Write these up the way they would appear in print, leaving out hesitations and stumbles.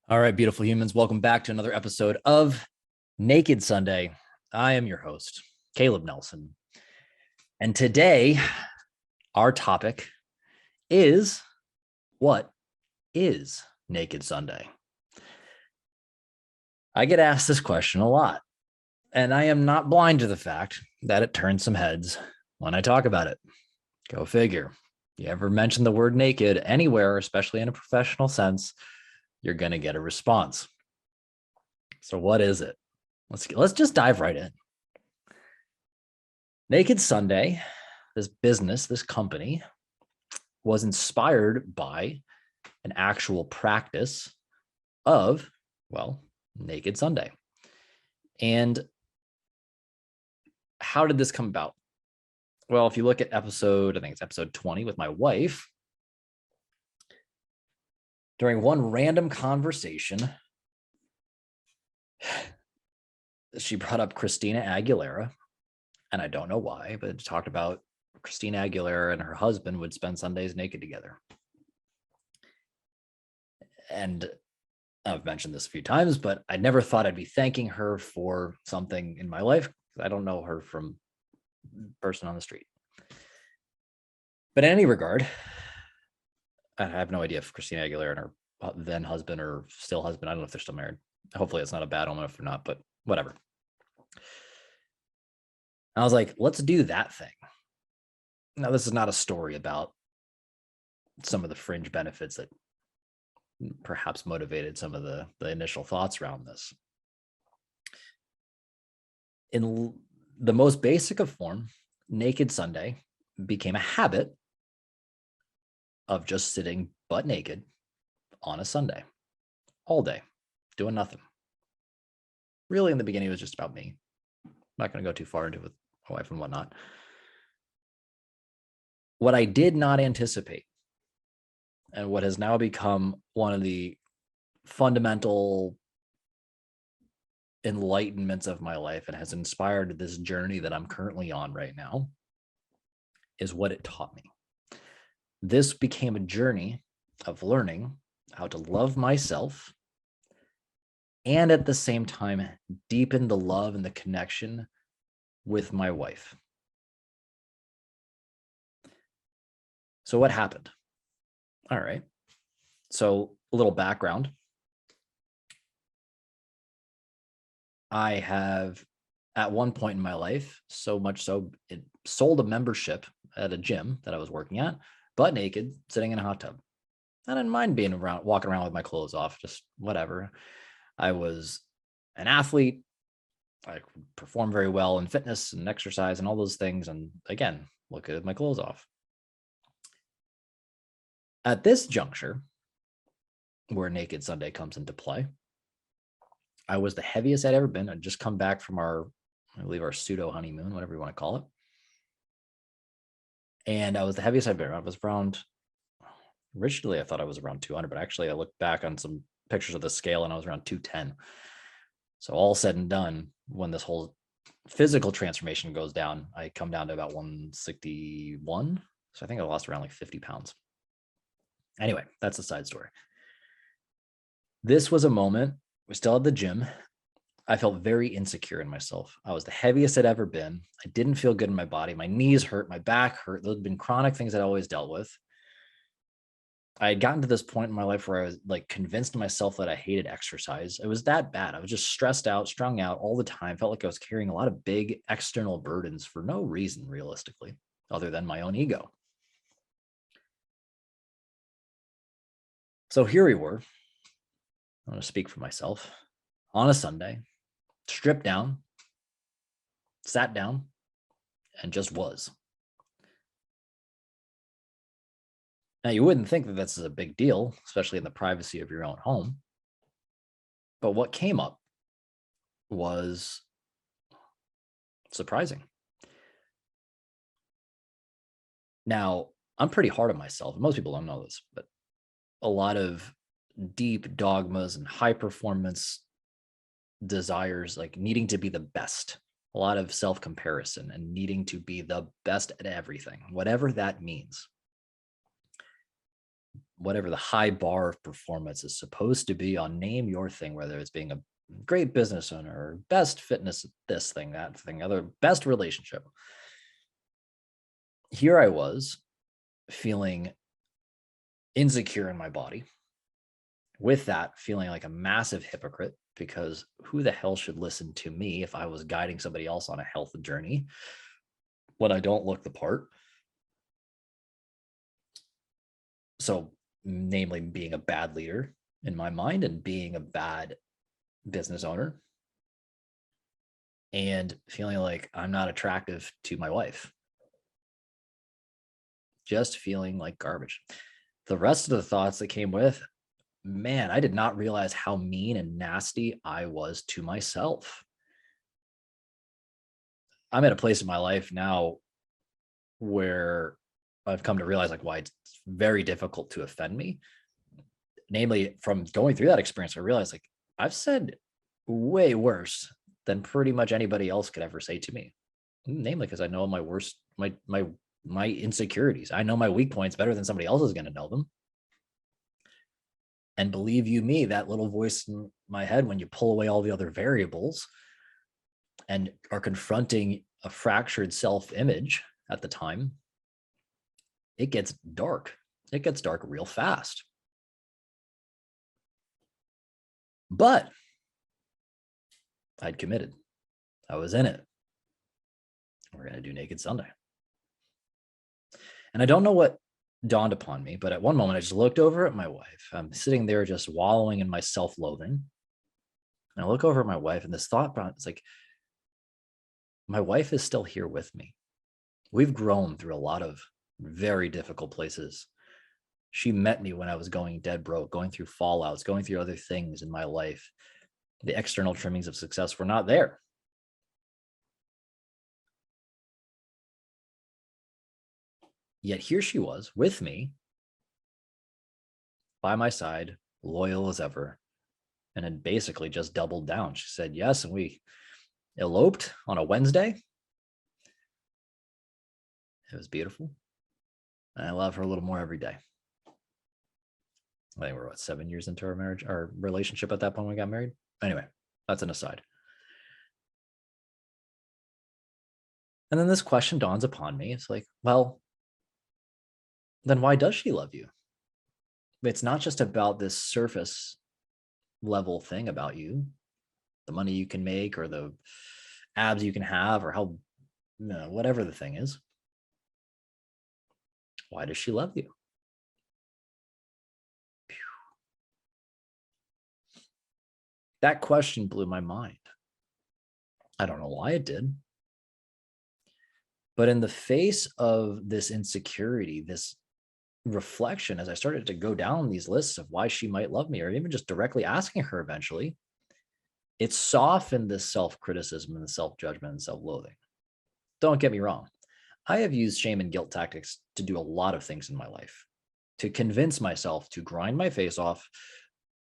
All right, beautiful humans, welcome back to another episode of Naked Sunday. I am your host, Caleb Nelson. And today, our topic is what is Naked Sunday? I get asked this question a lot, and I am not blind to the fact that it turns some heads when I talk about it. Go figure. You ever mention the word naked anywhere, especially in a professional sense, you're going to get a response. So what is it? Let's just dive right in. Naked Sunday, this business, this company, was inspired by an actual practice of, well, Naked Sunday. And how did this come about? Well, if you look at I think it's episode 20 with my wife, during one random conversation, she brought up Christina Aguilera, and I don't know why, but it talked about Christina Aguilera and her husband would spend Sundays naked together. And I've mentioned this a few times, but I never thought I'd be thanking her for something in my life. I don't know her from person on the street. But in any regard, I have no idea if Christina Aguilera and her then husband or still husband, I don't know if they're still married. Hopefully it's not a bad omen if they're not, but whatever. I was like, let's do that thing. Now, this is not a story about some of the fringe benefits that perhaps motivated some of the initial thoughts around this. In the most basic of form, Naked Sunday became a habit of just sitting butt naked on a Sunday all day, doing nothing. Really, in the beginning, it was just about me. I'm not going to go too far into it with my wife and whatnot. What I did not anticipate, and what has now become one of the fundamental enlightenments of my life and has inspired this journey that I'm currently on right now, is what it taught me. This became a journey of learning how to love myself and at the same time deepen the love and the connection with my wife. So what happened? All right. So a little background. I have at one point in my life, so much so it sold a membership at a gym that I was working at, butt naked, sitting in a hot tub. I didn't mind being around, walking around with my clothes off, just whatever. I was an athlete. I performed very well in fitness and exercise and all those things. And again, look at my clothes off. At this juncture, where Naked Sunday comes into play, I was the heaviest I'd ever been. I'd just come back from I believe our pseudo honeymoon, whatever you want to call it. And I was the heaviest I'd been. I was originally I thought I was around 200, but actually I looked back on some pictures of the scale and I was around 210. So all said and done, when this whole physical transformation goes down, I come down to about 161. So I think I lost around like 50 pounds. Anyway, that's a side story. This was a moment, we still at the gym. I felt very insecure in myself. I was the heaviest I'd ever been. I didn't feel good in my body. My knees hurt, my back hurt. Those had been chronic things I'd always dealt with. I had gotten to this point in my life where I was like convinced myself that I hated exercise. It was that bad. I was just stressed out, strung out all the time. Felt like I was carrying a lot of big external burdens for no reason, realistically, other than my own ego. So here we were. I'm going to speak for myself on a Sunday, stripped down, sat down, and just was. Now, you wouldn't think that this is a big deal, especially in the privacy of your own home. But what came up was surprising. Now, I'm pretty hard on myself. Most people don't know this, but a lot of deep dogmas and high performance desires, like needing to be the best, a lot of self-comparison and needing to be the best at everything, whatever that means. whatever the high bar of performance is supposed to be on name your thing, whether it's being a great business owner or best fitness, this thing, that thing, other best relationship. Here I was feeling insecure in my body. With that, feeling like a massive hypocrite, because who the hell should listen to me if I was guiding somebody else on a health journey when I don't look the part? So, namely, being a bad leader in my mind and being a bad business owner, and feeling like I'm not attractive to my wife, just feeling like garbage. The rest of the thoughts that came with, man, I did not realize how mean and nasty I was to myself. I'm at a place in my life now where I've come to realize like why it's very difficult to offend me. Namely, from going through that experience, I realized like I've said way worse than pretty much anybody else could ever say to me. Namely, because I know my worst, my insecurities. I know my weak points better than somebody else is going to know them. And believe you me, that little voice in my head, when you pull away all the other variables and are confronting a fractured self-image at the time, it gets dark. It gets dark real fast. But I'd committed. I was in it. We're going to do Naked Sunday. And I don't know what dawned upon me, but at one moment I just looked over at my wife. I'm sitting there just wallowing in my self-loathing. And I look over at my wife, and this thought, it's like, my wife is still here with me. We've grown through a lot of very difficult places. She met me when I was going dead broke, going through fallouts, going through other things in my life. The external trimmings of success were not there. Yet here she was with me, by my side, loyal as ever, and had basically just doubled down. She said yes, and we eloped on a Wednesday. It was beautiful. And I love her a little more every day. I think we're 7 years into our marriage, our relationship at that point when we got married. Anyway, that's an aside. And then this question dawns upon me. It's like, well, then why does she love you? It's not just about this surface level thing about you, the money you can make or the abs you can have or how, whatever the thing is. Why does she love you? That question blew my mind. I don't know why it did. But in the face of this insecurity, this reflection, as I started to go down these lists of why she might love me, or even just directly asking her eventually, it softened this self-criticism and the self-judgment and self-loathing. Don't get me wrong. I have used shame and guilt tactics to do a lot of things in my life, to convince myself to grind my face off,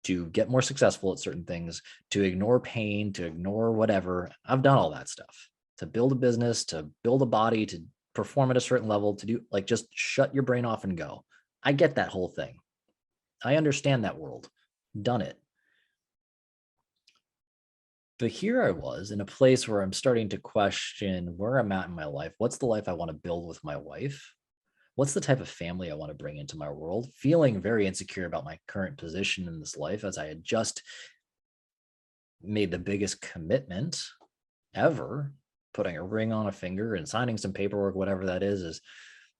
to get more successful at certain things, to ignore pain, to ignore whatever. I've done all that stuff, to build a business, to build a body, to perform at a certain level, to do like just shut your brain off and go. I get that whole thing. I understand that world. Done it. But here I was in a place where I'm starting to question where I'm at in my life. What's the life I want to build with my wife? What's the type of family I want to bring into my world? Feeling very insecure about my current position in this life, as I had just made the biggest commitment ever, putting a ring on a finger and signing some paperwork, whatever that is,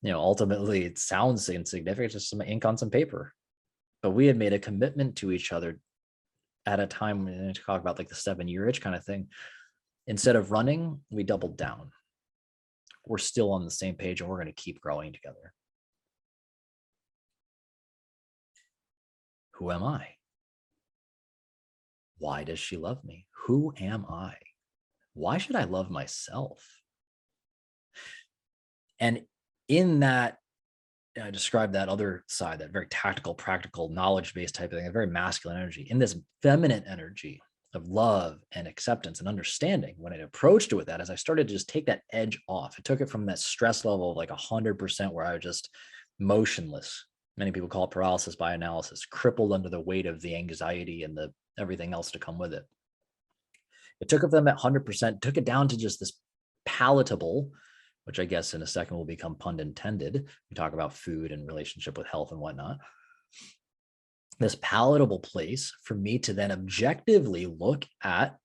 ultimately it sounds insignificant, just some ink on some paper. But we had made a commitment to each other at a time when to talk about like the 7-year itch kind of thing. Instead of running, we doubled down. We're still on the same page and we're going to keep growing together. Who am I? Why does she love me? Who am I? Why should I love myself? And in that, I described that other side, that very tactical, practical, knowledge-based type of thing, a very masculine energy. In this feminine energy of love and acceptance and understanding, when I approached it with that, as I started to just take that edge off, it took it from that stress level of like 100% where I was just motionless Many people call it paralysis by analysis, crippled under the weight of the anxiety and the everything else to come with it. It took them at 100%, took it down to just this palatable, which I guess in a second will become pun intended. We talk about food and relationship with health and whatnot. This palatable place for me to then objectively look at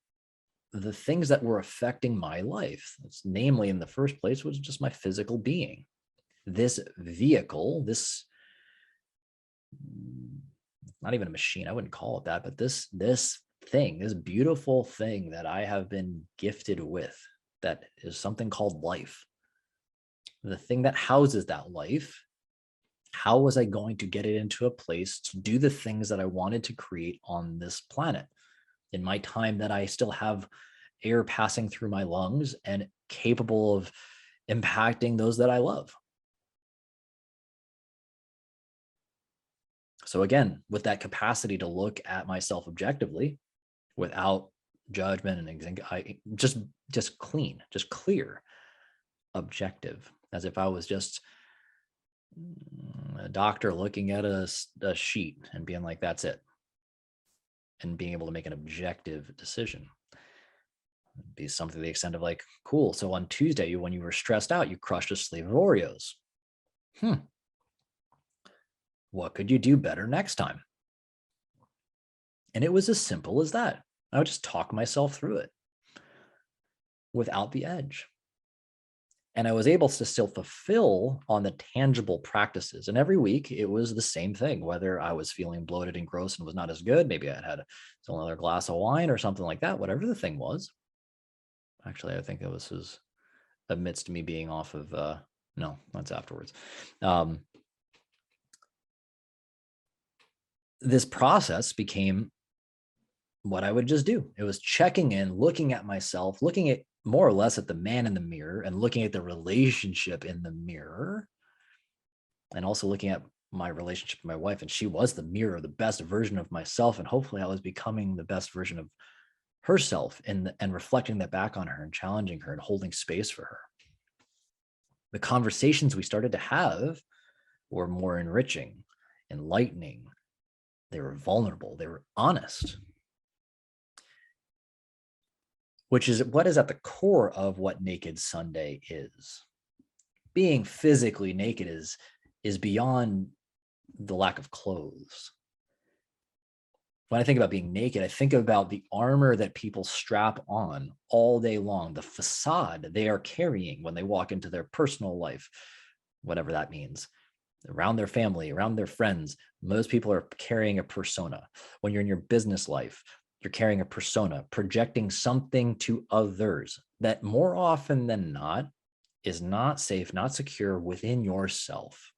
the things that were affecting my life. It's namely, in the first place, was just my physical being. This vehicle, this not even a machine, I wouldn't call it that, but this thing, this beautiful thing that I have been gifted with, that is something called life. The thing that houses that life, how was I going to get it into a place to do the things that I wanted to create on this planet in my time that I still have air passing through my lungs and capable of impacting those that I love? So again, with that capacity to look at myself objectively without judgment and just clean, just clear, objective, as if I was just a doctor looking at a sheet and being like, that's it, and being able to make an objective decision. It'd be something to the extent of like, cool, so on Tuesday, when you were stressed out, you crushed a sleeve of Oreos. What could you do better next time? And it was as simple as that. I would just talk myself through it without the edge. And I was able to still fulfill on the tangible practices. And every week it was the same thing, whether I was feeling bloated and gross and was not as good. Maybe I had another glass of wine or something like that, whatever the thing was. Actually, I think it was amidst me being off of, no, that's afterwards. This process became what I would just do. It was checking in, looking at myself, looking at more or less at the man in the mirror and looking at the relationship in the mirror, and also looking at my relationship with my wife. And she was the mirror, the best version of myself. And hopefully I was becoming the best version of herself and reflecting that back on her and challenging her and holding space for her. The conversations we started to have were more enriching, enlightening. They were vulnerable. They were honest, which is what is at the core of what Naked Sunday is. Being physically naked is beyond the lack of clothes. When I think about being naked, I think about the armor that people strap on all day long, the facade they are carrying when they walk into their personal life, whatever that means, around their family, around their friends. Most people are carrying a persona. When you're in your business life, you're carrying a persona, projecting something to others that more often than not is not safe, not secure within yourself.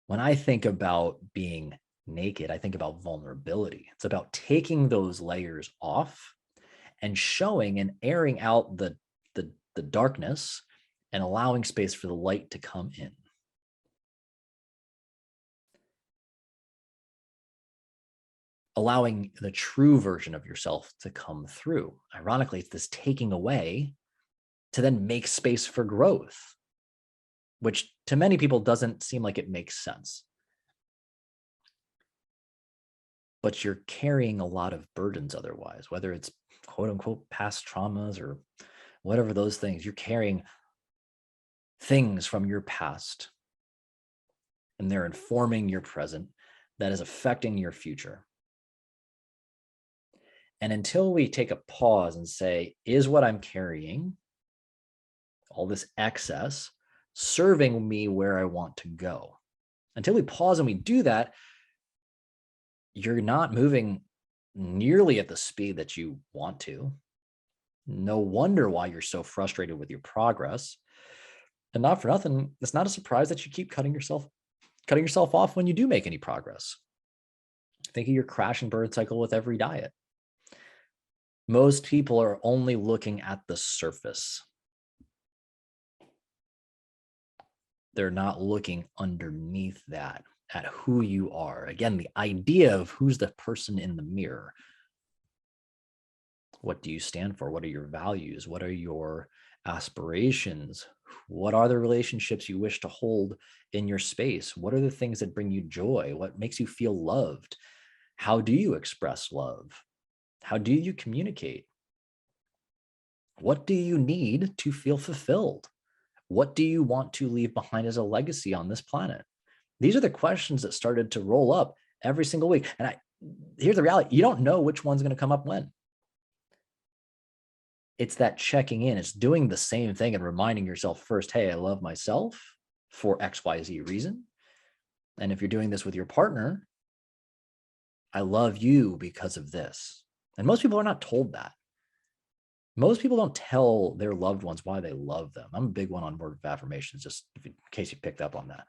When I think about being naked, I think about vulnerability. It's about taking those layers off and showing and airing out the darkness and allowing space for the light to come in. Allowing the true version of yourself to come through. Ironically, it's this taking away to then make space for growth, which to many people doesn't seem like it makes sense. But you're carrying a lot of burdens otherwise, whether it's quote unquote past traumas or whatever those things. You're carrying things from your past and they're informing your present that is affecting your future. And until we take a pause and say, is what I'm carrying, all this excess, serving me where I want to go? Until we pause and we do that, you're not moving nearly at the speed that you want to. No wonder why you're so frustrated with your progress. And not for nothing, it's not a surprise that you keep cutting yourself off when you do make any progress. Think of your crash and burn cycle with every diet. Most people are only looking at the surface. They're not looking underneath that at who you are. Again, the idea of who's the person in the mirror. What do you stand for? What are your values? What are your aspirations? What are the relationships you wish to hold in your space? What are the things that bring you joy? What makes you feel loved? How do you express love? How do you communicate? What do you need to feel fulfilled? What do you want to leave behind as a legacy on this planet? These are the questions that started to roll up every single week. And here's the reality. You don't know which one's going to come up when. It's that checking in. It's doing the same thing and reminding yourself first, hey, I love myself for XYZ reason. And if you're doing this with your partner, I love you because of this. And most people are not told that. Most people don't tell their loved ones why they love them. I'm a big one on word of affirmations, just in case you picked up on that.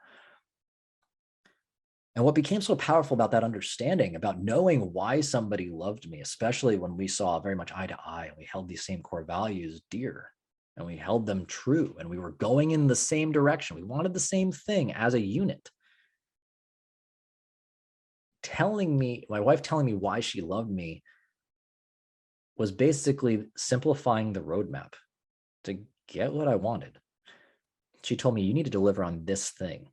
And what became so powerful about that understanding, about knowing why somebody loved me, especially when we saw very much eye to eye and we held these same core values dear and we held them true and we were going in the same direction. We wanted the same thing as a unit. My wife telling me why she loved me was basically simplifying the roadmap to get what I wanted. She told me, you need to deliver on this thing,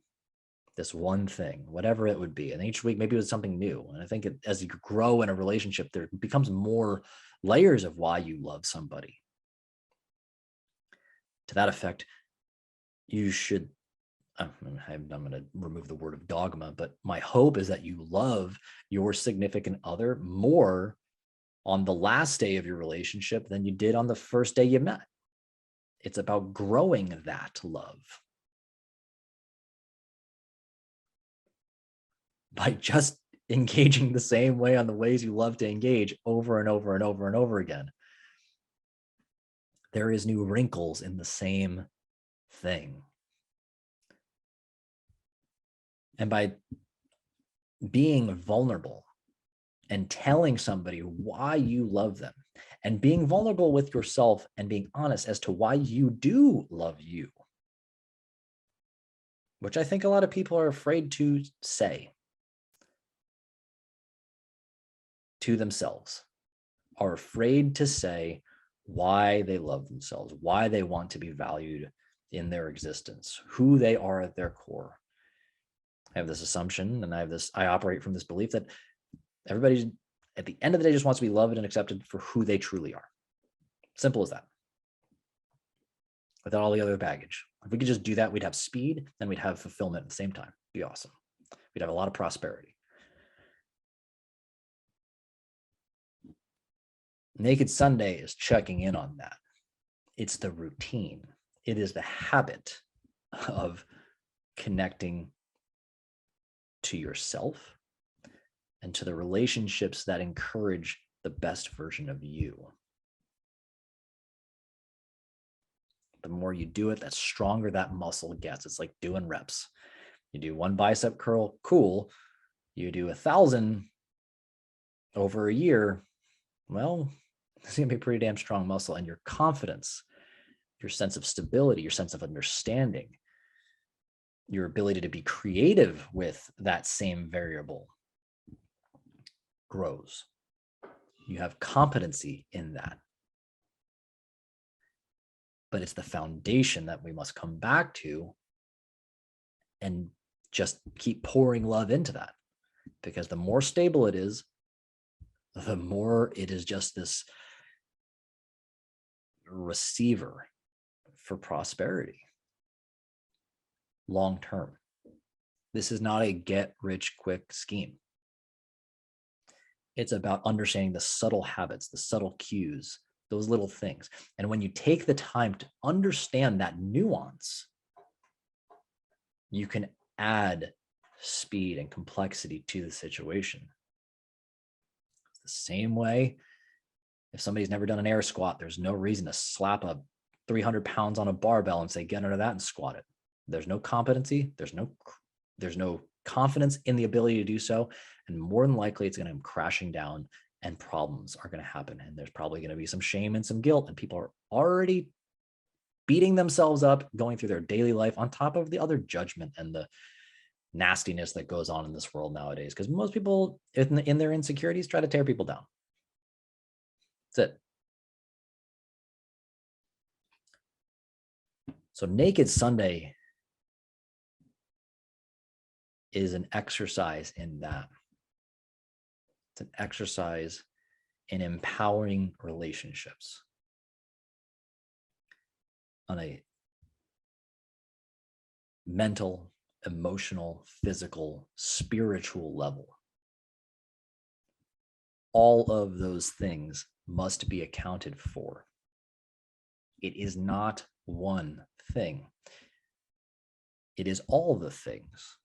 this one thing, whatever it would be. And each week, maybe it was something new. And I think as you grow in a relationship, there becomes more layers of why you love somebody. To that effect, you should, I'm going to remove the word of dogma, but my hope is that you love your significant other more on the last day of your relationship than you did on the first day you met. It's about growing that love. By just engaging the same way on the ways you love to engage over and over and over and over again. There is new wrinkles in the same thing. And by being vulnerable and telling somebody why you love them and being vulnerable with yourself and being honest as to why you do love you, which I think a lot of people are afraid to say to themselves, are afraid to say why they love themselves, why they want to be valued in their existence, who they are at their core. I have this assumption and I operate from this belief that everybody at the end of the day just wants to be loved and accepted for who they truly are. Simple as that. Without all the other baggage. If we could just do that, we'd have speed and we'd have fulfillment at the same time. It'd be awesome. We'd have a lot of prosperity. Naked Sunday is checking in on that. It's the routine. It is the habit of connecting to yourself and to the relationships that encourage the best version of you. The more you do it, the stronger that muscle gets. It's like doing reps. You do one bicep curl, cool. You do 1,000 over a year, well, it's going to be a pretty damn strong muscle. And your confidence, your sense of stability, your sense of understanding, your ability to be creative with that same variable grows. You have competency in that. But it's the foundation that we must come back to and just keep pouring love into that. Because the more stable it is, the more it is just this receiver for prosperity long term. This is not a get rich quick scheme. It's about understanding the subtle habits, the subtle cues, those little things. And when you take the time to understand that nuance, you can add speed and complexity to the situation. It's the same way if somebody's never done an air squat, there's no reason to slap a 300 pounds on a barbell and say, get under that and squat it. There's no competency. There's no confidence in the ability to do so. And more than likely, it's going to come crashing down and problems are going to happen. And there's probably going to be some shame and some guilt. And people are already beating themselves up, going through their daily life on top of the other judgment and the nastiness that goes on in this world nowadays. Because most people in their insecurities try to tear people down. That's it. So Naked Sunday is an exercise in that. It's an exercise in empowering relationships on a mental, emotional, physical, spiritual level. All of those things must be accounted for. It is not one thing. It is all the things.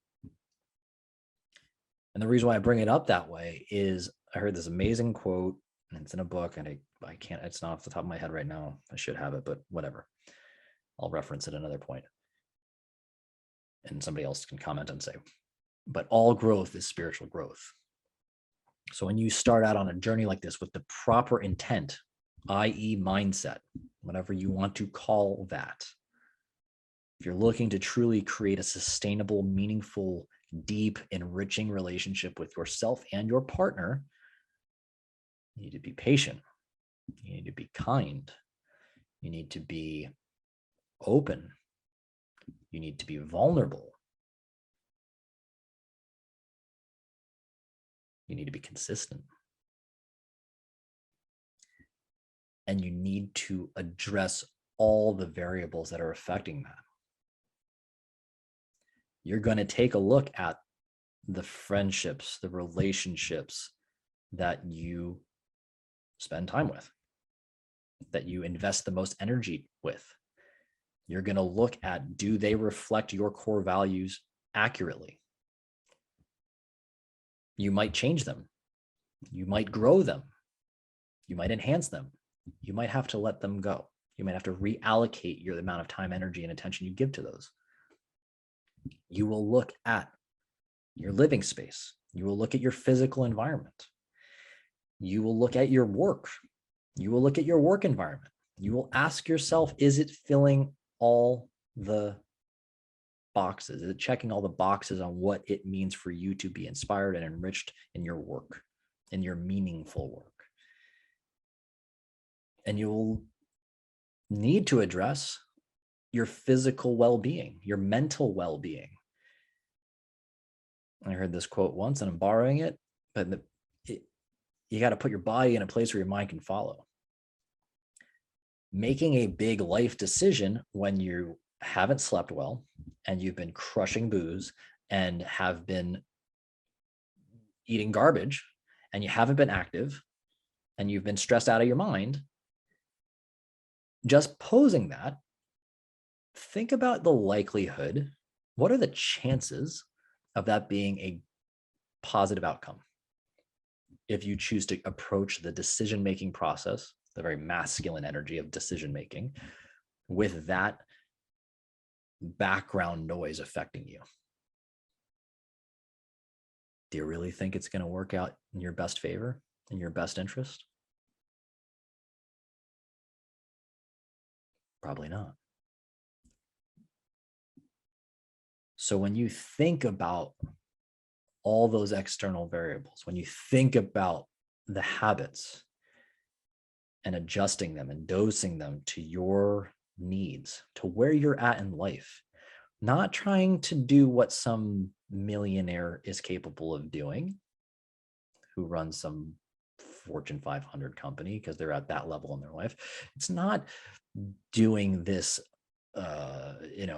And the reason why I bring it up that way is I heard this amazing quote, and it's in a book, and I can't, it's not off the top of my head right now. I should have it, but whatever. I'll reference it another point. And somebody else can comment and say, but all growth is spiritual growth. So when you start out on a journey like this with the proper intent, i.e. mindset, whatever you want to call that, if you're looking to truly create a sustainable, meaningful, deep, enriching relationship with yourself and your partner, you need to be patient. You need to be kind. You need to be open. You need to be vulnerable. You need to be consistent. And you need to address all the variables that are affecting that. You're going to take a look at the friendships, the relationships that you spend time with, that you invest the most energy with. You're going to look at, do they reflect your core values accurately? You might change them. You might grow them. You might enhance them. You might have to let them go. You might have to reallocate the amount of time, energy, and attention you give to those. You will look at your living space. You will look at your physical environment. You will look at your work. You will look at your work environment. You will ask yourself, is it filling all the boxes? Is it checking all the boxes on what it means for you to be inspired and enriched in your work, in your meaningful work? And you will need to address your physical well-being, your mental well-being. I heard this quote once and I'm borrowing it, but you got to put your body in a place where your mind can follow. Making a big life decision when you haven't slept well and you've been crushing booze and have been eating garbage and you haven't been active and you've been stressed out of your mind, just posing that, think about the likelihood. What are the chances of that being a positive outcome? If you choose to approach the decision-making process, the very masculine energy of decision-making, with that background noise affecting you. Do you really think it's going to work out in your best favor, in your best interest? Probably not. So when you think about all those external variables, when you think about the habits and adjusting them and dosing them to your needs, to where you're at in life, not trying to do what some millionaire is capable of doing, who runs some Fortune 500 company because they're at that level in their life. It's not doing this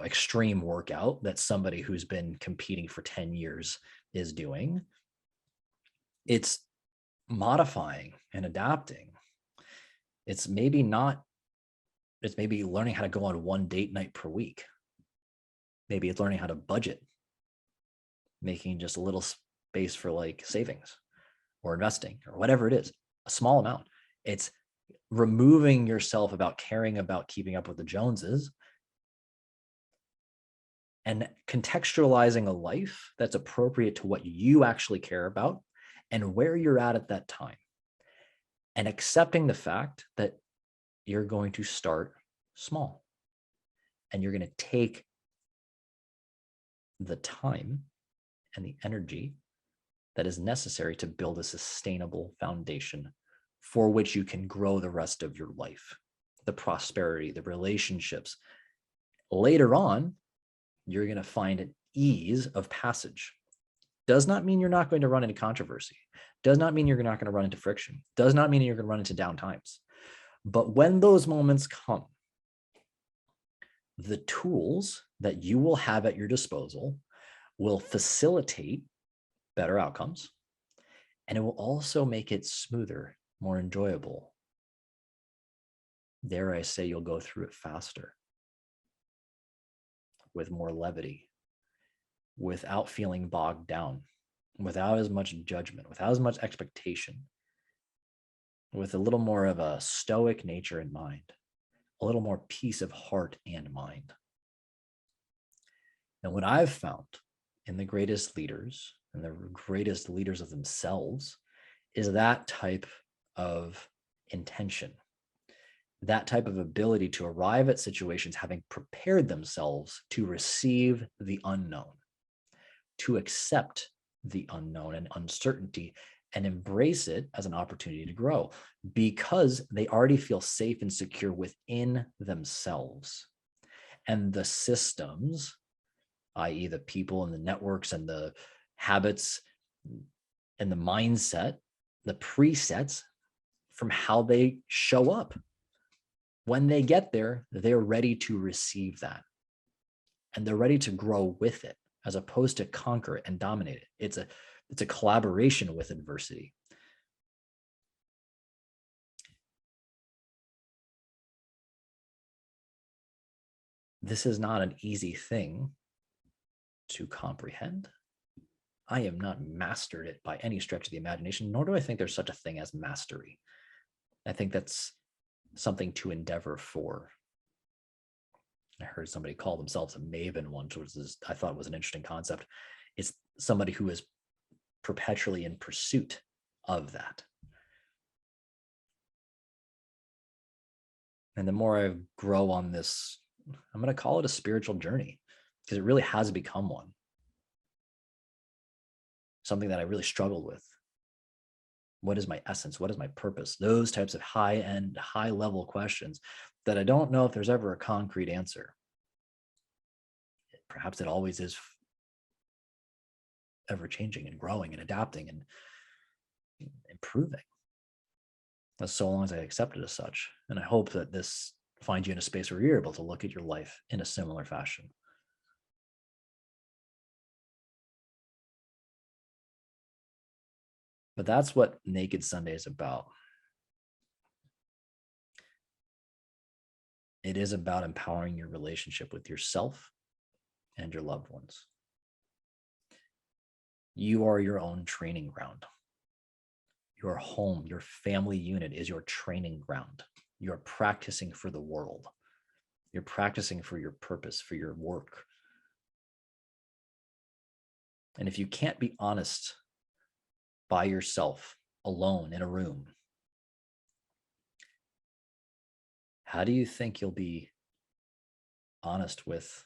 extreme workout that somebody who's been competing for 10 years is doing. It's modifying and adapting. It's maybe learning how to go on one date night per week. Maybe it's learning how to budget, making just a little space for like savings or investing or whatever it is, a small amount. It's removing yourself about caring about keeping up with the Joneses and contextualizing a life that's appropriate to what you actually care about and where you're at that time, and accepting the fact that you're going to start small and you're going to take the time and the energy that is necessary to build a sustainable foundation for which you can grow the rest of your life, the prosperity, the relationships, Later on, you're going to find an ease of passage. Does not mean you're not going to run into controversy. Does not mean you're not going to run into friction. Does not mean you're going to run into down times. But when those moments come, the tools that you will have at your disposal will facilitate better outcomes, and it will also make it smoother, more enjoyable. Dare I say, you'll go through it faster, with more levity, without feeling bogged down, without as much judgment, without as much expectation, with a little more of a stoic nature in mind, a little more peace of heart and mind. And what I've found in the greatest leaders and the greatest leaders of themselves is that type of intention, that type of ability to arrive at situations having prepared themselves to receive the unknown, to accept the unknown and uncertainty and embrace it as an opportunity to grow because they already feel safe and secure within themselves. And the systems, i.e., the people and the networks and the habits and the mindset, the presets from how they show up. When they get there, they're ready to receive that. And they're ready to grow with it as opposed to conquer it and dominate it. It's a collaboration with adversity. This is not an easy thing to comprehend. I am not mastered it by any stretch of the imagination, nor do I think there's such a thing as mastery. I think that's something to endeavor for. I heard somebody call themselves a maven once, which I thought was an interesting concept. It's somebody who is perpetually in pursuit of that. And the more I grow on this, I'm going to call it a spiritual journey because it really has become one. Something that I really struggled with. What is my essence? What is my purpose? Those types of high-end, high-level questions that I don't know if there's ever a concrete answer. Perhaps it always is ever changing and growing and adapting and improving. As so long as I accept it as such. And I hope that this finds you in a space where you're able to look at your life in a similar fashion. But that's what Naked Sunday is about. It is about empowering your relationship with yourself and your loved ones. You are your own training ground. Your home, your family unit is your training ground. You're practicing for the world. You're practicing for your purpose, for your work. And if you can't be honest by yourself, alone in a room, how do you think you'll be honest with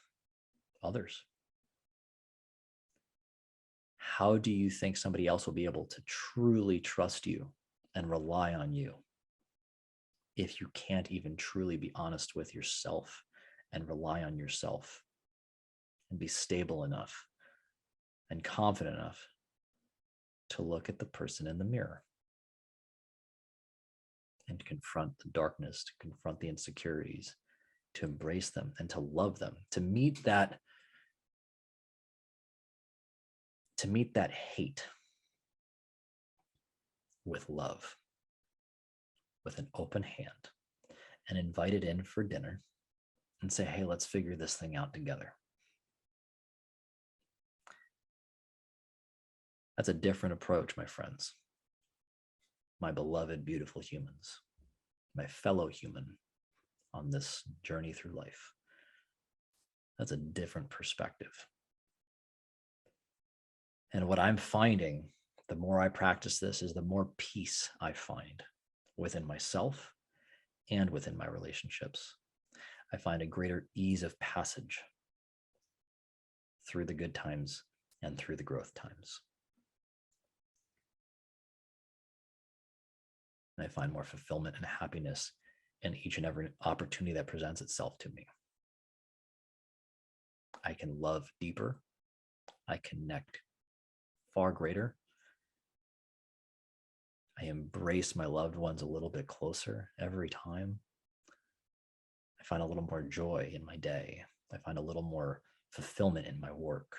others? How do you think somebody else will be able to truly trust you and rely on you if you can't even truly be honest with yourself and rely on yourself and be stable enough and confident enough to look at the person in the mirror and confront the darkness, to confront the insecurities, to embrace them and to love them, to meet that hate with love, with an open hand, and invite it in for dinner and say, hey, let's figure this thing out together. That's a different approach, my friends. My beloved, beautiful humans, my fellow human on this journey through life. That's a different perspective. And what I'm finding, the more I practice this, is the more peace I find within myself and within my relationships. I find a greater ease of passage through the good times and through the growth times. And I find more fulfillment and happiness in each and every opportunity that presents itself to me. I can love deeper. I connect far greater. I embrace my loved ones a little bit closer every time. I find a little more joy in my day. I find a little more fulfillment in my work.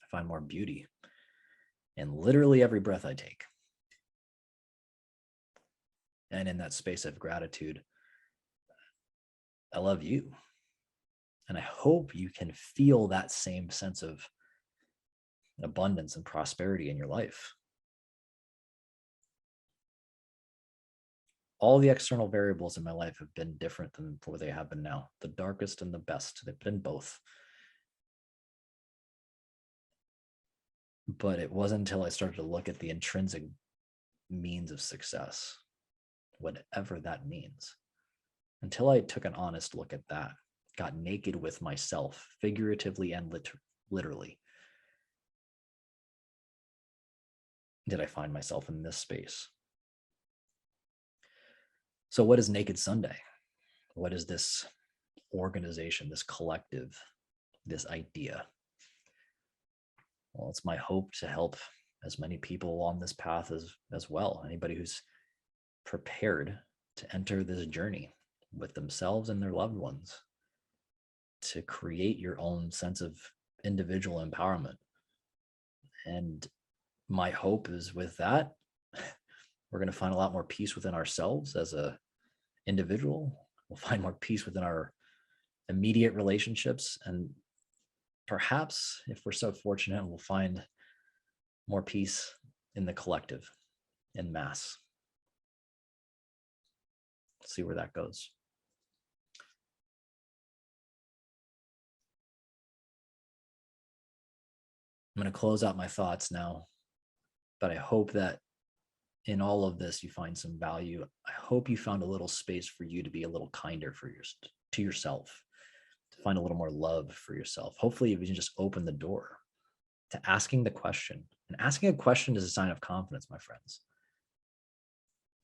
I find more beauty in literally every breath I take. And in that space of gratitude, I love you. And I hope you can feel that same sense of abundance and prosperity in your life. All the external variables in my life have been different than where they have been now. The darkest and the best, they've been both. But it wasn't until I started to look at the intrinsic means of success, whatever that means, until I took an honest look at that, got naked with myself, figuratively and literally, did I find myself in this space. So what is Naked Sunday? What is this organization, this collective, this idea? Well, it's my hope to help as many people on this path as well. Anybody who's prepared to enter this journey with themselves and their loved ones, to create your own sense of individual empowerment. And my hope is with that, we're going to find a lot more peace within ourselves as a individual. We'll find more peace within our immediate relationships. And perhaps, if we're so fortunate, we'll find more peace in the collective, in mass. Let's see where that goes. I'm going to close out my thoughts now, but I hope that in all of this, you find some value. I hope you found a little space for you to be a little kinder to yourself, to find a little more love for yourself. Hopefully, if you can just open the door to asking the question. And asking a question is a sign of confidence, my friends.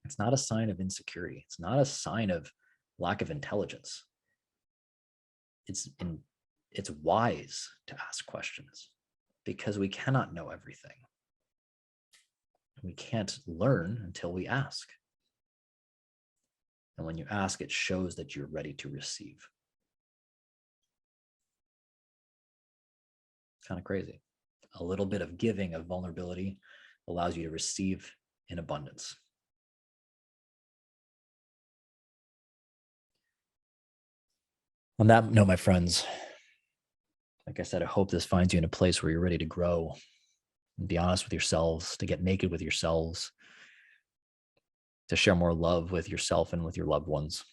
It's not a sign of insecurity. It's not a sign of lack of intelligence. It's wise to ask questions because we cannot know everything. We can't learn until we ask. And when you ask, it shows that you're ready to receive. Kind of crazy. A little bit of giving, of vulnerability, allows you to receive in abundance. On that note, my friends, like I said, I hope this finds you in a place where you're ready to grow and be honest with yourselves, to get naked with yourselves, to share more love with yourself and with your loved ones.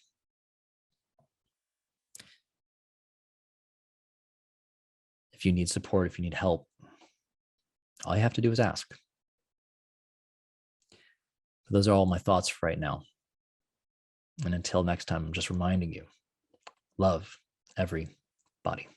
If you need support, if you need help, all you have to do is ask. But those are all my thoughts for right now. And until next time, I'm just reminding you, love everybody.